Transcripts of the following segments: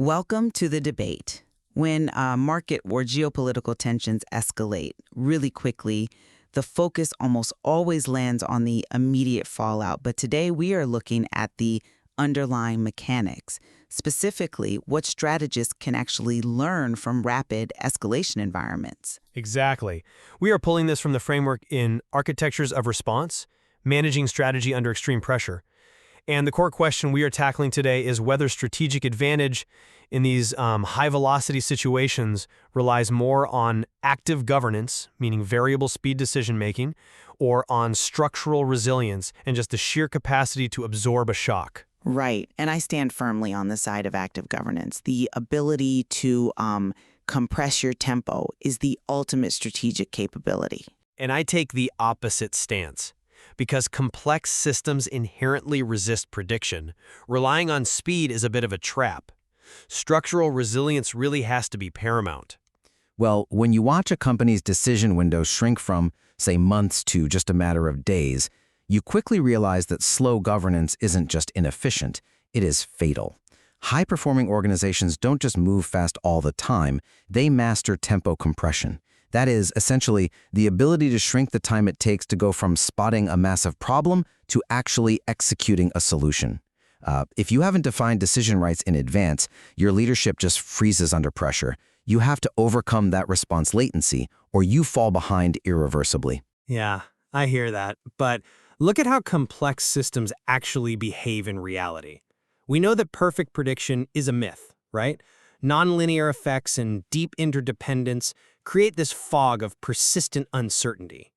Welcome to the debate. When market or geopolitical tensions escalate really quickly, the focus almost always lands on the immediate fallout. But today we are looking at the underlying mechanics, specifically what strategists can actually learn from rapid escalation environments. Exactly. We are pulling this from the framework in Architectures of Response, Managing Strategy Under Extreme Pressure. And the core question we are tackling today is whether strategic advantage in these high-velocity situations relies more on active governance, meaning variable speed decision-making, or on structural resilience and just the sheer capacity to absorb a shock. Right. And I stand firmly on the side of active governance. The ability to compress your tempo is the ultimate strategic capability. And I take the opposite stance. Because complex systems inherently resist prediction, relying on speed is a bit of a trap. Structural resilience really has to be paramount. Well, when you watch a company's decision window shrink from, say, months to just a matter of days, you quickly realize that slow governance isn't just inefficient, it is fatal. High-performing organizations don't just move fast all the time, they master tempo compression. That is, essentially, the ability to shrink the time it takes to go from spotting a massive problem to actually executing a solution. If you haven't defined decision rights in advance, your leadership just freezes under pressure. You have to overcome that response latency, or you fall behind irreversibly. Yeah, I hear that. But look at how complex systems actually behave in reality. We know that perfect prediction is a myth, right? Nonlinear effects and deep interdependence create this fog of persistent uncertainty.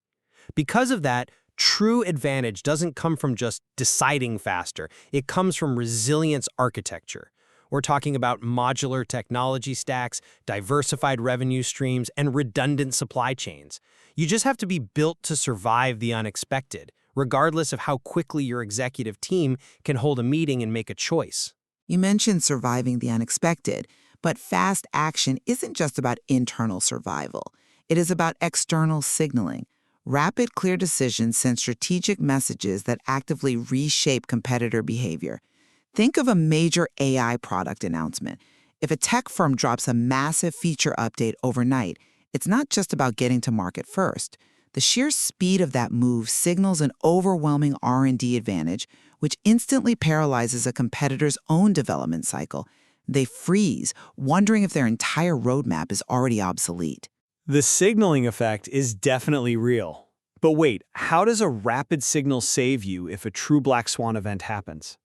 Because of that, true advantage doesn't come from just deciding faster. It comes from resilience architecture. We're talking about modular technology stacks, diversified revenue streams, and redundant supply chains. You just have to be built to survive the unexpected, regardless of how quickly your executive team can hold a meeting and make a choice. You mentioned surviving the unexpected, but fast action isn't just about internal survival. It is about external signaling. Rapid, clear decisions send strategic messages that actively reshape competitor behavior. Think of a major AI product announcement. If a tech firm drops a massive feature update overnight, it's not just about getting to market first. The sheer speed of that move signals an overwhelming R&D advantage, which instantly paralyzes a competitor's own development cycle. They freeze, wondering if their entire roadmap is already obsolete. The signaling effect is definitely real. But wait, how does a rapid signal save you if a true black swan event happens?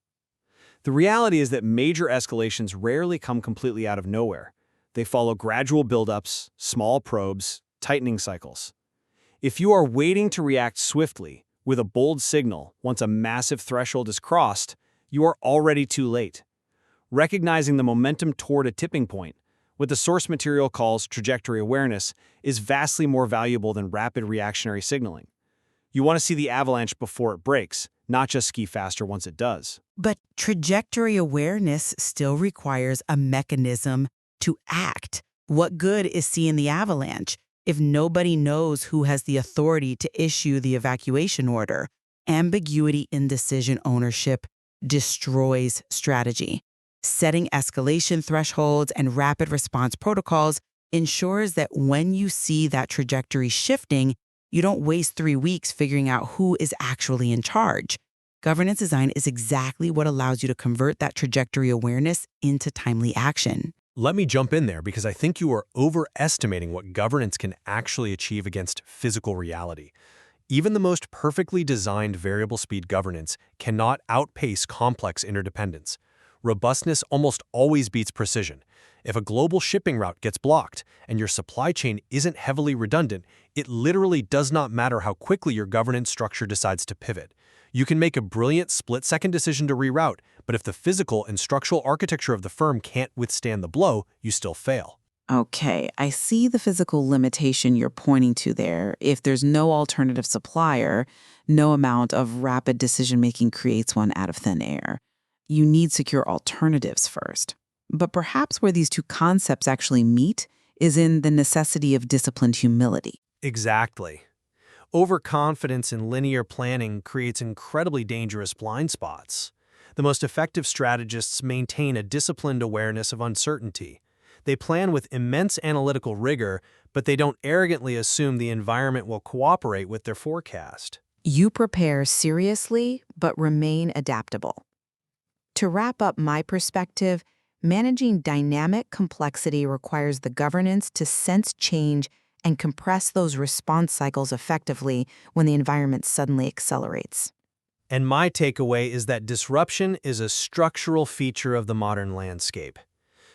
The reality is that major escalations rarely come completely out of nowhere. They follow gradual buildups, small probes, tightening cycles. If you are waiting to react swiftly, with a bold signal, once a massive threshold is crossed, you are already too late. Recognizing the momentum toward a tipping point, what the source material calls trajectory awareness, is vastly more valuable than rapid reactionary signaling. You want to see the avalanche before it breaks, not just ski faster once it does. But trajectory awareness still requires a mechanism to act. What good is seeing the avalanche if nobody knows who has the authority to issue the evacuation order? Ambiguity in decision ownership destroys strategy. Setting escalation thresholds and rapid response protocols ensures that when you see that trajectory shifting, you don't waste 3 weeks figuring out who is actually in charge. Governance design is exactly what allows you to convert that trajectory awareness into timely action. Let me jump in there because I think you are overestimating what governance can actually achieve against physical reality. Even the most perfectly designed variable speed governance cannot outpace complex interdependence. Robustness almost always beats precision. If a global shipping route gets blocked and your supply chain isn't heavily redundant, it literally does not matter how quickly your governance structure decides to pivot. You can make a brilliant split-second decision to reroute, but if the physical and structural architecture of the firm can't withstand the blow, you still fail. Okay, I see the physical limitation you're pointing to there. If there's no alternative supplier, no amount of rapid decision-making creates one out of thin air. You need secure alternatives first. But perhaps where these two concepts actually meet is in the necessity of disciplined humility. Exactly. Overconfidence in linear planning creates incredibly dangerous blind spots. The most effective strategists maintain a disciplined awareness of uncertainty. They plan with immense analytical rigor, but they don't arrogantly assume the environment will cooperate with their forecast. You prepare seriously, but remain adaptable. To wrap up my perspective, managing dynamic complexity requires the governance to sense change and compress those response cycles effectively when the environment suddenly accelerates. And my takeaway is that disruption is a structural feature of the modern landscape.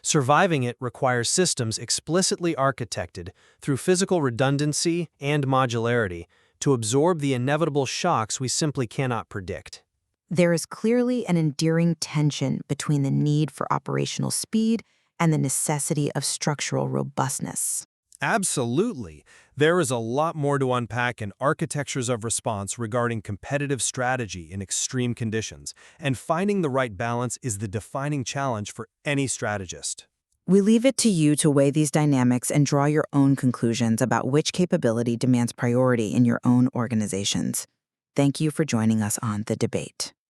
Surviving it requires systems explicitly architected through physical redundancy and modularity to absorb the inevitable shocks we simply cannot predict. There is clearly an enduring tension between the need for operational speed and the necessity of structural robustness. Absolutely. There is a lot more to unpack in architectures of response regarding competitive strategy in extreme conditions, and finding the right balance is the defining challenge for any strategist. We leave it to you to weigh these dynamics and draw your own conclusions about which capability demands priority in your own organizations. Thank you for joining us on The Debate.